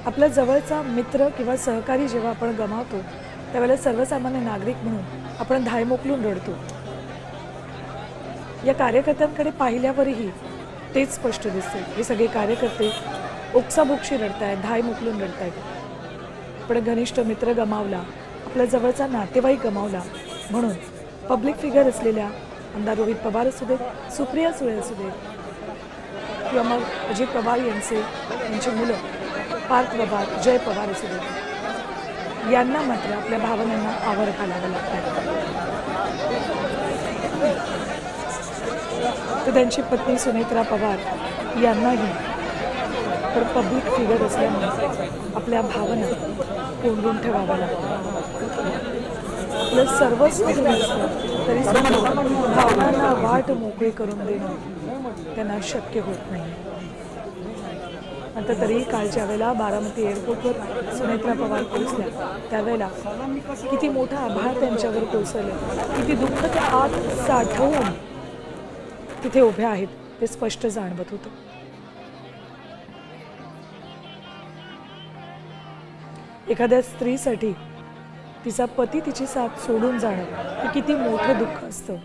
आपला जवळचा मित्र किंवा सहकारी जेव्हा आपण गमावतो त्यावेळेला सर्वसामान्य नागरिक म्हणून आपण धाय मोकलून रडतो. या कार्यकर्त्यांकडे पाहिल्यावरही तेच स्पष्ट दिसते. हे सगळे कार्यकर्ते ओक्साबोक्शी रडतायत, धाय मोकलून रडतायत. आपण घनिष्ठ मित्र गमावला, आपला जवळचा नातेवाईक गमावला म्हणून पब्लिक फिगर असलेल्या आमदार रोहित पवार असू देत, सुप्रिया सुळे असू देत किंवा मग अजित पवार यांची मुलं पार्थ पवार, जय पवार असू देत, यांना मात्र आपल्या भावनांना आवर घालावं लागतं. तर त्यांची पत्नी सुनेत्रा पवार यांनाही तर पब्लिक फिगर असल्यामुळे आपल्या भावना कोंडून ठेवाव्या लागतात. आपलं सर्वस्व जरी असलं तरी सुद्धा भावनांना वाट मोकळी करून देणं त्यांना शक्य होत नाही. आता तरी कालच्या वेळेला बारामती एअरपोर्टवर सुनेत्रा पवार पोहोचल्या त्यावेळेला किती मोठा आभार त्यांच्यावर कोसळलं, किती दुःख ते आत साठवून तिथे उभ्या आहेत ते स्पष्ट जाणवत होतं. एखाद्या स्त्रीसाठी तिचा पती तिची साथ सोडून जाणं हे किती मोठं दुःख असतं.